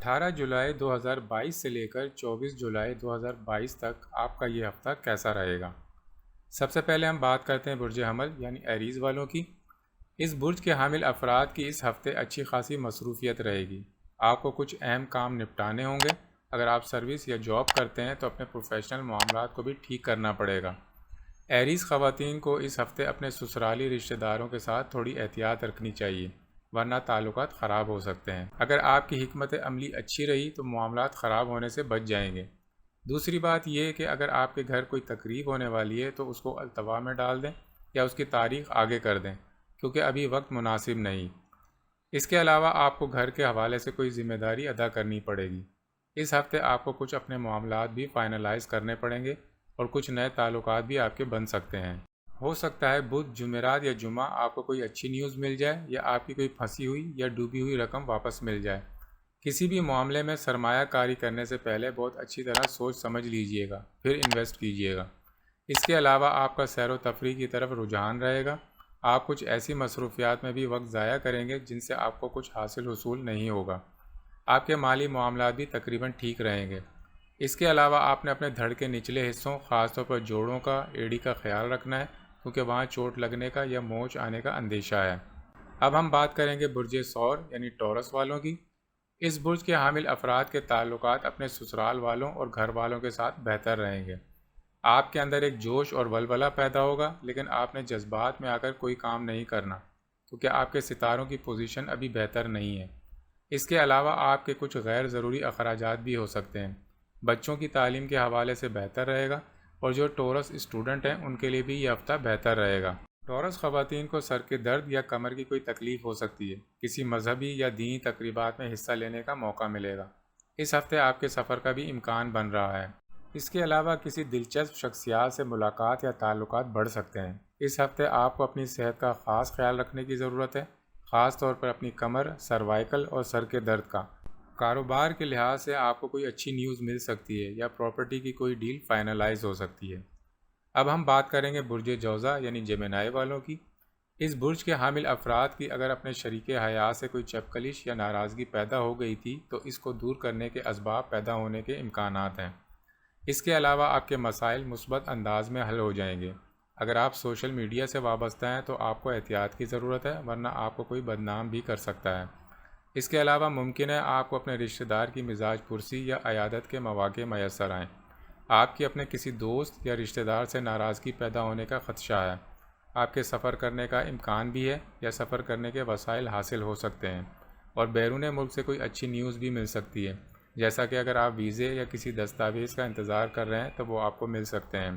18 جولائی 2022 سے لے کر 24 جولائی 2022 تک آپ کا یہ ہفتہ کیسا رہے گا؟ سب سے پہلے ہم بات کرتے ہیں برج حمل یعنی ایریز والوں کی۔ اس برج کے حامل افراد کی اس ہفتے اچھی خاصی مصروفیت رہے گی۔ آپ کو کچھ اہم کام نپٹانے ہوں گے۔ اگر آپ سروس یا جاب کرتے ہیں تو اپنے پروفیشنل معاملات کو بھی ٹھیک کرنا پڑے گا۔ ایریز خواتین کو اس ہفتے اپنے سسرالی رشتہ داروں کے ساتھ تھوڑی احتیاط رکھنی چاہیے، ورنہ تعلقات خراب ہو سکتے ہیں۔ اگر آپ کی حکمت عملی اچھی رہی تو معاملات خراب ہونے سے بچ جائیں گے۔ دوسری بات یہ کہ اگر آپ کے گھر کوئی تقریب ہونے والی ہے تو اس کو التوا میں ڈال دیں یا اس کی تاریخ آگے کر دیں، کیونکہ ابھی وقت مناسب نہیں۔ اس کے علاوہ آپ کو گھر کے حوالے سے کوئی ذمہ داری ادا کرنی پڑے گی۔ اس ہفتے آپ کو کچھ اپنے معاملات بھی فائنلائز کرنے پڑیں گے اور کچھ نئے تعلقات بھی آپ کے بن سکتے ہیں۔ ہو سکتا ہے بدھ، جمعرات یا جمعہ آپ کو کوئی اچھی نیوز مل جائے یا آپ کی کوئی پھنسی ہوئی یا ڈوبی ہوئی رقم واپس مل جائے۔ کسی بھی معاملے میں سرمایہ کاری کرنے سے پہلے بہت اچھی طرح سوچ سمجھ لیجئے گا، پھر انویسٹ کیجئے گا۔ اس کے علاوہ آپ کا سیر و تفریح کی طرف رجحان رہے گا۔ آپ کچھ ایسی مصروفیات میں بھی وقت ضائع کریں گے جن سے آپ کو کچھ حاصل حصول نہیں ہوگا۔ آپ کے مالی معاملات بھی تقریباً ٹھیک رہیں گے۔ اس کے علاوہ آپ نے اپنے دھڑ کے نچلے حصوں، خاص طور پر جوڑوں کا، ایڑی کا خیال رکھنا ہے، کیونکہ وہاں چوٹ لگنے کا یا موچ آنے کا اندیشہ ہے۔ اب ہم بات کریں گے برج ثور یعنی ٹورس والوں کی۔ اس برج کے حامل افراد کے تعلقات اپنے سسرال والوں اور گھر والوں کے ساتھ بہتر رہیں گے۔ آپ کے اندر ایک جوش اور ولولہ پیدا ہوگا، لیکن آپ نے جذبات میں آ کر کوئی کام نہیں کرنا، کیونکہ آپ کے ستاروں کی پوزیشن ابھی بہتر نہیں ہے۔ اس کے علاوہ آپ کے کچھ غیر ضروری اخراجات بھی ہو سکتے ہیں۔ بچوں کی تعلیم کے حوالے سے بہتر رہے گا، اور جو ٹورس اسٹوڈنٹ ہیں ان کے لیے بھی یہ ہفتہ بہتر رہے گا۔ ٹورس خواتین کو سر کے درد یا کمر کی کوئی تکلیف ہو سکتی ہے۔ کسی مذہبی یا دینی تقریبات میں حصہ لینے کا موقع ملے گا۔ اس ہفتے آپ کے سفر کا بھی امکان بن رہا ہے۔ اس کے علاوہ کسی دلچسپ شخصیات سے ملاقات یا تعلقات بڑھ سکتے ہیں۔ اس ہفتے آپ کو اپنی صحت کا خاص خیال رکھنے کی ضرورت ہے، خاص طور پر اپنی کمر، سروائیکل اور سر کے درد کا۔ کاروبار کے لحاظ سے آپ کو کوئی اچھی نیوز مل سکتی ہے یا پراپرٹی کی کوئی ڈیل فائنلائز ہو سکتی ہے۔ اب ہم بات کریں گے برج جوزا یعنی جیمنائی والوں کی۔ اس برج کے حامل افراد کی اگر اپنے شریک حیات سے کوئی چپکلش یا ناراضگی پیدا ہو گئی تھی تو اس کو دور کرنے کے اسباب پیدا ہونے کے امکانات ہیں۔ اس کے علاوہ آپ کے مسائل مثبت انداز میں حل ہو جائیں گے۔ اگر آپ سوشل میڈیا سے وابستہ ہیں تو آپ کو احتیاط کی ضرورت ہے، ورنہ آپ کو کوئی بدنام بھی کر سکتا ہے۔ اس کے علاوہ ممکن ہے آپ کو اپنے رشتہ دار کی مزاج پرسی یا عیادت کے مواقع میسر آئیں۔ آپ کی اپنے کسی دوست یا رشتہ دار سے ناراضگی پیدا ہونے کا خدشہ ہے۔ آپ کے سفر کرنے کا امکان بھی ہے یا سفر کرنے کے وسائل حاصل ہو سکتے ہیں، اور بیرون ملک سے کوئی اچھی نیوز بھی مل سکتی ہے، جیسا کہ اگر آپ ویزے یا کسی دستاویز کا انتظار کر رہے ہیں تو وہ آپ کو مل سکتے ہیں۔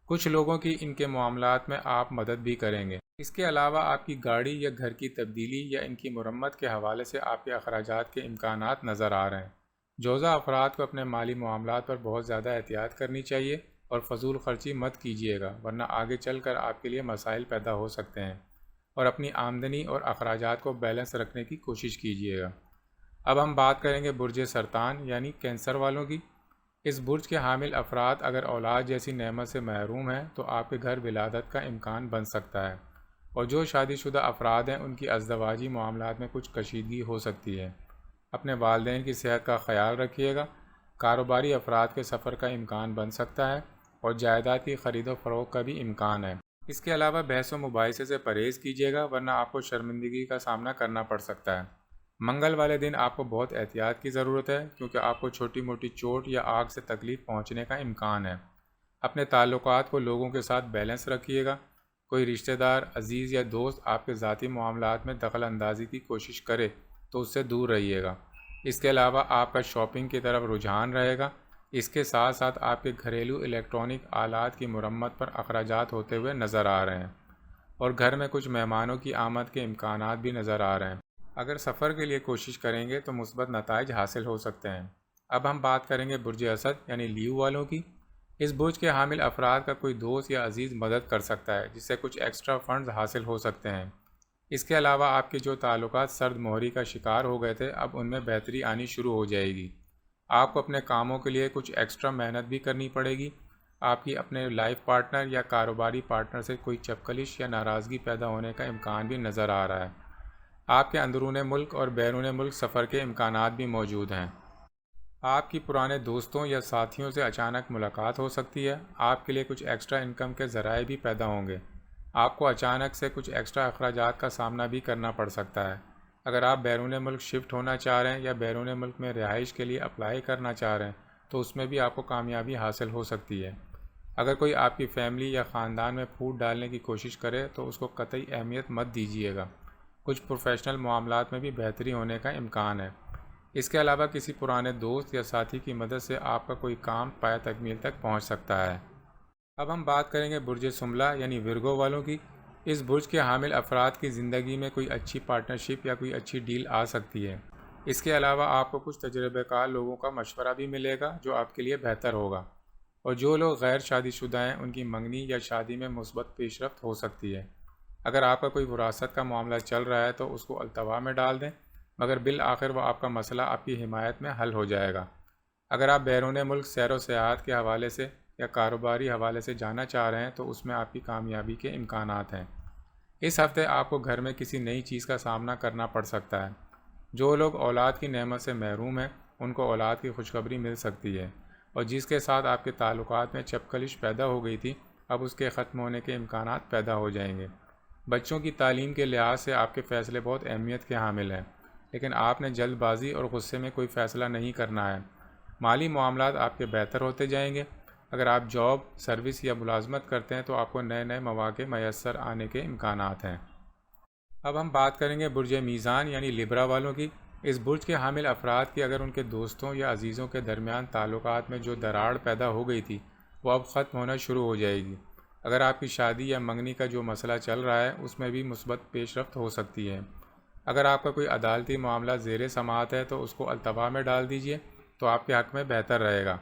کچھ لوگوں کی ان کے معاملات میں آپ مدد بھی کریں گے۔ اس کے علاوہ آپ کی گاڑی یا گھر کی تبدیلی یا ان کی مرمت کے حوالے سے آپ کے اخراجات کے امکانات نظر آ رہے ہیں۔ جوزا افراد کو اپنے مالی معاملات پر بہت زیادہ احتیاط کرنی چاہیے اور فضول خرچی مت کیجیے گا، ورنہ آگے چل کر آپ کے لیے مسائل پیدا ہو سکتے ہیں، اور اپنی آمدنی اور اخراجات کو بیلنس رکھنے کی کوشش کیجیے گا۔ اب ہم بات کریں گے برج سرطان یعنی کینسر والوں کی۔ اس برج کے حامل افراد اگر اولاد جیسی نعمت سے محروم ہیں تو آپ کے گھر ولادت کا امکان بن سکتا ہے، اور جو شادی شدہ افراد ہیں ان کی ازدواجی معاملات میں کچھ کشیدگی ہو سکتی ہے۔ اپنے والدین کی صحت کا خیال رکھیے گا۔ کاروباری افراد کے سفر کا امکان بن سکتا ہے، اور جائیداد کی خرید و فروخت کا بھی امکان ہے۔ اس کے علاوہ بحث و مباحثے سے پرہیز کیجیے گا، ورنہ آپ کو شرمندگی کا سامنا کرنا پڑ سکتا ہے۔ منگل والے دن آپ کو بہت احتیاط کی ضرورت ہے، کیونکہ آپ کو چھوٹی موٹی چوٹ یا آگ سے تکلیف پہنچنے کا امکان ہے۔ اپنے تعلقات کو لوگوں کے ساتھ بیلنس رکھیے گا۔ کوئی رشتہ دار، عزیز یا دوست آپ کے ذاتی معاملات میں دخل اندازی کی کوشش کرے تو اس سے دور رہیے گا۔ اس کے علاوہ آپ کا شاپنگ کی طرف رجحان رہے گا۔ اس کے ساتھ ساتھ آپ کے گھریلو الیکٹرانک آلات کی مرمت پر اخراجات ہوتے ہوئے نظر آ رہے ہیں، اور گھر میں کچھ مہمانوں کی آمد کے امکانات بھی نظر آ رہے ہیں۔ اگر سفر کے لیے کوشش کریں گے تو مثبت نتائج حاصل ہو سکتے ہیں۔ اب ہم بات کریں گے برج اسد یعنی لیو والوں کی۔ اس برج کے حامل افراد کا کوئی دوست یا عزیز مدد کر سکتا ہے، جس سے کچھ ایکسٹرا فنڈز حاصل ہو سکتے ہیں۔ اس کے علاوہ آپ کے جو تعلقات سرد مہری کا شکار ہو گئے تھے، اب ان میں بہتری آنی شروع ہو جائے گی۔ آپ کو اپنے کاموں کے لیے کچھ ایکسٹرا محنت بھی کرنی پڑے گی۔ آپ کی اپنے لائف پارٹنر یا کاروباری پارٹنر سے کوئی چپکلش یا ناراضگی پیدا ہونے کا امکان بھی نظر آ رہا ہے۔ آپ کے اندرون ملک اور بیرون ملک سفر کے امکانات بھی موجود ہیں۔ آپ کی پرانے دوستوں یا ساتھیوں سے اچانک ملاقات ہو سکتی ہے۔ آپ کے لیے کچھ ایکسٹرا انکم کے ذرائع بھی پیدا ہوں گے۔ آپ کو اچانک سے کچھ ایکسٹرا اخراجات کا سامنا بھی کرنا پڑ سکتا ہے۔ اگر آپ بیرون ملک شفٹ ہونا چاہ رہے ہیں یا بیرون ملک میں رہائش کے لیے اپلائی کرنا چاہ رہے ہیں تو اس میں بھی آپ کو کامیابی حاصل ہو سکتی ہے۔ اگر کوئی آپ کی فیملی یا خاندان میں پھوٹ ڈالنے کی کوشش کرے تو اس کو قطعی اہمیت مت دیجیے گا۔ کچھ پروفیشنل معاملات میں بھی بہتری ہونے کا امکان ہے۔ اس کے علاوہ کسی پرانے دوست یا ساتھی کی مدد سے آپ کا کوئی کام پایہ تکمیل تک پہنچ سکتا ہے۔ اب ہم بات کریں گے برج سنبلہ یعنی ورگو والوں کی۔ اس برج کے حامل افراد کی زندگی میں کوئی اچھی پارٹنرشپ یا کوئی اچھی ڈیل آ سکتی ہے۔ اس کے علاوہ آپ کو کچھ تجربہ کار لوگوں کا مشورہ بھی ملے گا جو آپ کے لیے بہتر ہوگا، اور جو لوگ غیر شادی شدہ ہیں ان کی منگنی یا شادی میں مثبت پیش رفت ہو سکتی ہے۔ اگر آپ کا کوئی وراثت کا معاملہ چل رہا ہے تو اس کو التوا میں ڈال دیں، مگر بالآخر وہ آپ کا مسئلہ آپ کی حمایت میں حل ہو جائے گا۔ اگر آپ بیرون ملک سیر و سیاحت کے حوالے سے یا کاروباری حوالے سے جانا چاہ رہے ہیں تو اس میں آپ کی کامیابی کے امکانات ہیں۔ اس ہفتے آپ کو گھر میں کسی نئی چیز کا سامنا کرنا پڑ سکتا ہے۔ جو لوگ اولاد کی نعمت سے محروم ہیں ان کو اولاد کی خوشخبری مل سکتی ہے، اور جس کے ساتھ آپ کے تعلقات میں چپکلش پیدا ہو گئی تھی اب اس کے ختم ہونے کے امکانات پیدا ہو جائیں گے۔ بچوں کی تعلیم کے لحاظ سے آپ کے فیصلے بہت اہمیت کے حامل ہیں، لیکن آپ نے جلد بازی اور غصے میں کوئی فیصلہ نہیں کرنا ہے۔ مالی معاملات آپ کے بہتر ہوتے جائیں گے۔ اگر آپ جاب، سروس یا ملازمت کرتے ہیں تو آپ کو نئے نئے مواقع میسر آنے کے امکانات ہیں۔ اب ہم بات کریں گے برج میزان یعنی لبرا والوں کی۔ اس برج کے حامل افراد کی اگر ان کے دوستوں یا عزیزوں کے درمیان تعلقات میں جو دراڑ پیدا ہو گئی تھی وہ اب ختم ہونا شروع ہو جائے گی۔ اگر آپ کی شادی یا منگنی کا جو مسئلہ چل رہا ہے اس میں بھی مثبت پیش رفت ہو سکتی ہے۔ اگر آپ کا کوئی عدالتی معاملہ زیر سماعت ہے تو اس کو التوا میں ڈال دیجیے تو آپ کے حق میں بہتر رہے گا۔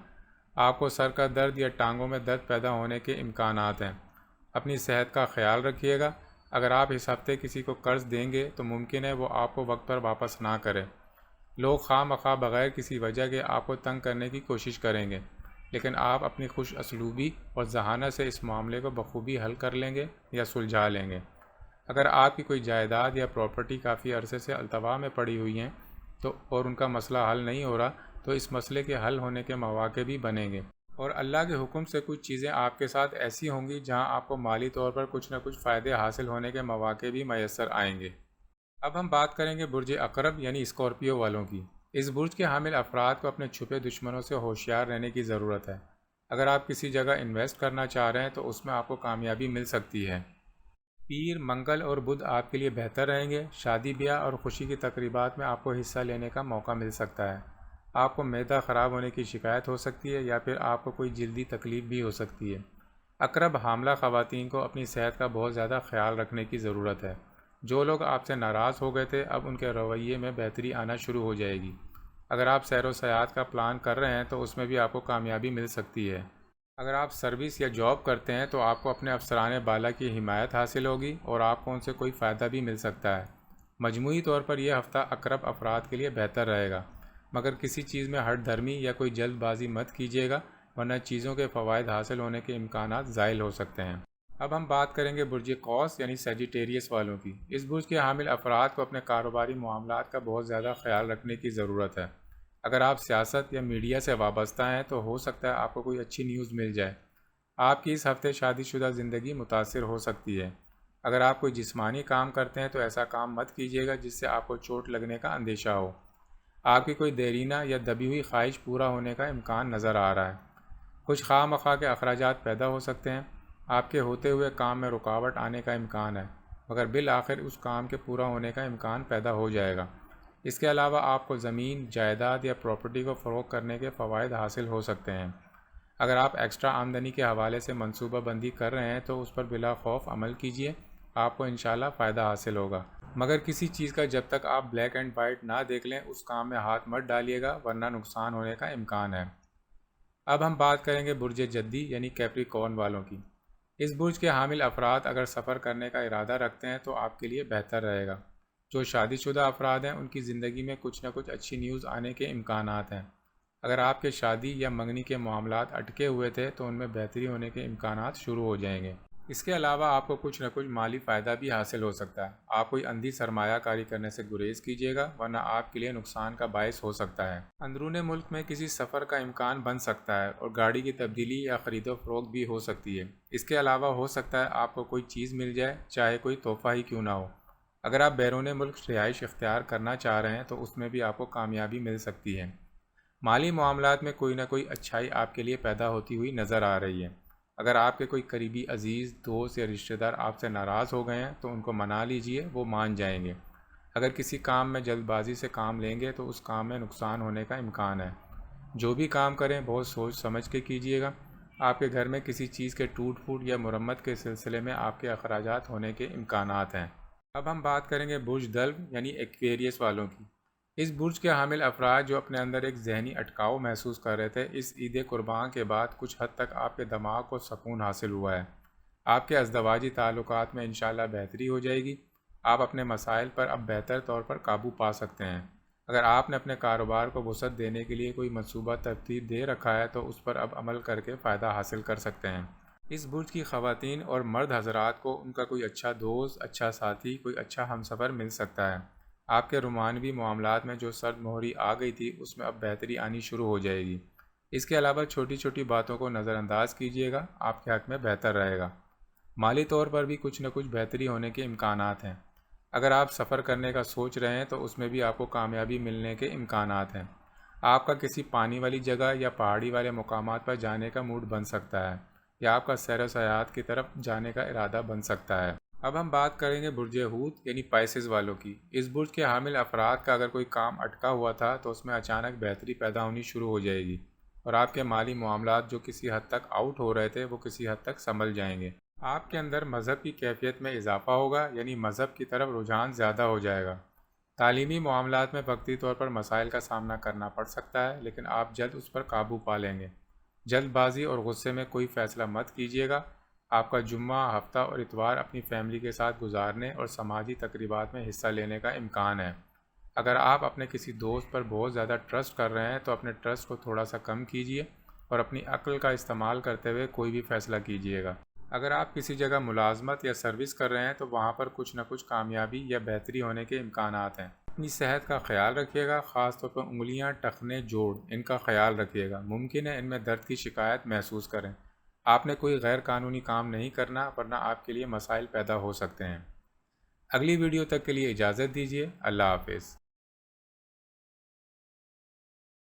آپ کو سر کا درد یا ٹانگوں میں درد پیدا ہونے کے امکانات ہیں۔ اپنی صحت کا خیال رکھیے گا۔ اگر آپ اس ہفتے کسی کو قرض دیں گے تو ممکن ہے وہ آپ کو وقت پر واپس نہ کرے۔ لوگ خواہ مخواہ بغیر کسی وجہ کے آپ کو تنگ کرنے کی کوشش کریں گے، لیکن آپ اپنی خوش اسلوبی اور ذہانت سے اس معاملے کو بخوبی حل کر لیں گے یا سلجھا لیں گے۔ اگر آپ کی کوئی جائیداد یا پراپرٹی کافی عرصے سے التوا میں پڑی ہوئی ہیں اور ان کا مسئلہ حل نہیں ہو رہا تو اس مسئلے کے حل ہونے کے مواقع بھی بنیں گے، اور اللہ کے حکم سے کچھ چیزیں آپ کے ساتھ ایسی ہوں گی جہاں آپ کو مالی طور پر کچھ نہ کچھ فائدے حاصل ہونے کے مواقع بھی میسر آئیں گے۔ اب ہم بات کریں گے برج عقرب یعنی اسکارپیو والوں کی۔ اس برج کے حامل افراد کو اپنے چھپے دشمنوں سے ہوشیار رہنے کی ضرورت ہے۔ اگر آپ کسی جگہ انویسٹ کرنا چاہ رہے ہیں تو اس میں آپ کو کامیابی مل سکتی ہے۔ پیر، منگل اور بدھ آپ کے لیے بہتر رہیں گے۔ شادی بیاہ اور خوشی کی تقریبات میں آپ کو حصہ لینے کا موقع مل سکتا ہے۔ آپ کو معدہ خراب ہونے کی شکایت ہو سکتی ہے یا پھر آپ کو کوئی جلدی تکلیف بھی ہو سکتی ہے۔ عقرب حاملہ خواتین کو اپنی صحت کا بہت زیادہ خیال رکھنے کی ضرورت ہے۔ جو لوگ آپ سے ناراض ہو گئے تھے اب ان کے رویے میں بہتری آنا شروع ہو جائے گی۔ اگر آپ سیر و سیاحت کا پلان کر رہے ہیں تو اس میں بھی آپ کو کامیابی مل سکتی ہے۔ اگر آپ سروس یا جاب کرتے ہیں تو آپ کو اپنے افسران بالا کی حمایت حاصل ہوگی اور آپ کو ان سے کوئی فائدہ بھی مل سکتا ہے۔ مجموعی طور پر یہ ہفتہ عقرب افراد کے لیے بہتر رہے گا، مگر کسی چیز میں ہٹ دھرمی یا کوئی جلد بازی مت کیجیے گا ورنہ چیزوں کے فوائد حاصل ہونے کے امکانات زائل ہو سکتے ہیں۔ اب ہم بات کریں گے برج قوس یعنی سیجیٹیریس والوں کی۔ اس برج کے حامل افراد کو اپنے کاروباری معاملات کا بہت زیادہ خیال رکھنے کی ضرورت ہے۔ اگر آپ سیاست یا میڈیا سے وابستہ ہیں تو ہو سکتا ہے آپ کو کوئی اچھی نیوز مل جائے۔ آپ کی اس ہفتے شادی شدہ زندگی متاثر ہو سکتی ہے۔ اگر آپ کوئی جسمانی کام کرتے ہیں تو ایسا کام مت کیجیے گا جس سے آپ کو چوٹ لگنے کا اندیشہ ہو۔ آپ کی کوئی دیرینہ یا دبی ہوئی خواہش پورا ہونے کا امکان نظر آ رہا ہے۔ کچھ خواہ مخواہ کے اخراجات پیدا ہو سکتے ہیں۔ آپ کے ہوتے ہوئے کام میں رکاوٹ آنے کا امکان ہے، مگر بالآخر اس کام کے پورا ہونے کا امکان پیدا ہو جائے گا۔ اس کے علاوہ آپ کو زمین، جائیداد یا پراپرٹی کو فروغ کرنے کے فوائد حاصل ہو سکتے ہیں۔ اگر آپ ایکسٹرا آمدنی کے حوالے سے منصوبہ بندی کر رہے ہیں تو اس پر بلا خوف عمل کیجیے، آپ کو انشاءاللہ فائدہ حاصل ہوگا۔ مگر کسی چیز کا جب تک آپ بلیک اینڈ وائٹ نہ دیکھ لیں اس کام میں ہاتھ مت ڈالیے گا ورنہ نقصان ہونے کا امکان ہے۔ اب ہم بات کریں گے برج جدی یعنی کیپریکارن والوں کی۔ اس برج کے حامل افراد اگر سفر کرنے کا ارادہ رکھتے ہیں تو آپ کے لیے بہتر رہے گا۔ جو شادی شدہ افراد ہیں ان کی زندگی میں کچھ نہ کچھ اچھی نیوز آنے کے امکانات ہیں۔ اگر آپ کے شادی یا منگنی کے معاملات اٹکے ہوئے تھے تو ان میں بہتری ہونے کے امکانات شروع ہو جائیں گے۔ اس کے علاوہ آپ کو کچھ نہ کچھ مالی فائدہ بھی حاصل ہو سکتا ہے۔ آپ کوئی اندھی سرمایہ کاری کرنے سے گریز کیجیے گا، ورنہ آپ کے لیے نقصان کا باعث ہو سکتا ہے۔ اندرون ملک میں کسی سفر کا امکان بن سکتا ہے اور گاڑی کی تبدیلی یا خرید و فروخت بھی ہو سکتی ہے۔ اس کے علاوہ ہو سکتا ہے آپ کو کوئی چیز مل جائے، چاہے کوئی تحفہ ہی کیوں نہ ہو۔ اگر آپ بیرون ملک رہائش اختیار کرنا چاہ رہے ہیں تو اس میں بھی آپ کو کامیابی مل سکتی ہے۔ مالی معاملات میں کوئی نہ کوئی اچھائی آپ کے لیے پیدا ہوتی ہوئی نظر آ رہی ہے۔ اگر آپ کے کوئی قریبی عزیز، دوست یا رشتہ دار آپ سے ناراض ہو گئے ہیں تو ان کو منا لیجئے، وہ مان جائیں گے۔ اگر کسی کام میں جلد بازی سے کام لیں گے تو اس کام میں نقصان ہونے کا امکان ہے۔ جو بھی کام کریں بہت سوچ سمجھ کے کیجیے گا۔ آپ کے گھر میں کسی چیز کے ٹوٹ پھوٹ یا مرمت کے سلسلے میں آپ کے اخراجات ہونے کے امکانات ہیں۔ اب ہم بات کریں گے برج دلو یعنی ایکویریس والوں کی۔ اس برج کے حامل افراد جو اپنے اندر ایک ذہنی اٹکاؤ محسوس کر رہے تھے، اس عید قربان کے بعد کچھ حد تک آپ کے دماغ کو سکون حاصل ہوا ہے۔ آپ کے ازدواجی تعلقات میں انشاءاللہ بہتری ہو جائے گی۔ آپ اپنے مسائل پر اب بہتر طور پر قابو پا سکتے ہیں۔ اگر آپ نے اپنے کاروبار کو وسعت دینے کے لیے کوئی منصوبہ ترتیب دے رکھا ہے تو اس پر اب عمل کر کے فائدہ حاصل کر سکتے ہیں۔ اس برج کی خواتین اور مرد حضرات کو ان کا کوئی اچھا دوست، اچھا ساتھی، کوئی اچھا ہمسفر مل سکتا ہے۔ آپ کے رومانوی معاملات میں جو سرد مہری آ گئی تھی اس میں اب بہتری آنی شروع ہو جائے گی۔ اس کے علاوہ چھوٹی چھوٹی باتوں کو نظر انداز کیجیے گا، آپ کے حق میں بہتر رہے گا۔ مالی طور پر بھی کچھ نہ کچھ بہتری ہونے کے امکانات ہیں۔ اگر آپ سفر کرنے کا سوچ رہے ہیں تو اس میں بھی آپ کو کامیابی ملنے کے امکانات ہیں۔ آپ کا کسی پانی والی جگہ یا پہاڑی والے مقامات پر جانے کا موڈ بن سکتا ہے، یا آپ کا سیر و سیاحت کی طرف جانے کا ارادہ بن سکتا ہے۔ اب ہم بات کریں گے برج حوت یعنی پائسز والوں کی۔ اس برج کے حامل افراد کا اگر کوئی کام اٹکا ہوا تھا تو اس میں اچانک بہتری پیدا ہونی شروع ہو جائے گی، اور آپ کے مالی معاملات جو کسی حد تک آؤٹ ہو رہے تھے وہ کسی حد تک سنبھل جائیں گے۔ آپ کے اندر مذہب کی کیفیت میں اضافہ ہوگا، یعنی مذہب کی طرف رجحان زیادہ ہو جائے گا۔ تعلیمی معاملات میں وقتی طور پر مسائل کا سامنا کرنا پڑ سکتا ہے، لیکن آپ جلد اس پر قابو پا لیں گے۔ جلد بازی اور غصے میں کوئی فیصلہ مت کیجیے گا۔ آپ کا جمعہ، ہفتہ اور اتوار اپنی فیملی کے ساتھ گزارنے اور سماجی تقریبات میں حصہ لینے کا امکان ہے۔ اگر آپ اپنے کسی دوست پر بہت زیادہ ٹرسٹ کر رہے ہیں تو اپنے ٹرسٹ کو تھوڑا سا کم کیجیے اور اپنی عقل کا استعمال کرتے ہوئے کوئی بھی فیصلہ کیجیے گا۔ اگر آپ کسی جگہ ملازمت یا سروس کر رہے ہیں تو وہاں پر کچھ نہ کچھ کامیابی یا بہتری ہونے کے امکانات ہیں۔ اپنی صحت کا خیال رکھیے گا، خاص طور پر انگلیاں، ٹخنے، جوڑ، ان کا خیال رکھیے گا۔ ممکن ہے ان میں درد کی شکایت محسوس کریں۔ آپ نے کوئی غیر قانونی کام نہیں کرنا، ورنہ آپ کے لیے مسائل پیدا ہو سکتے ہیں۔ اگلی ویڈیو تک کے لیے اجازت دیجیے۔ اللہ حافظ۔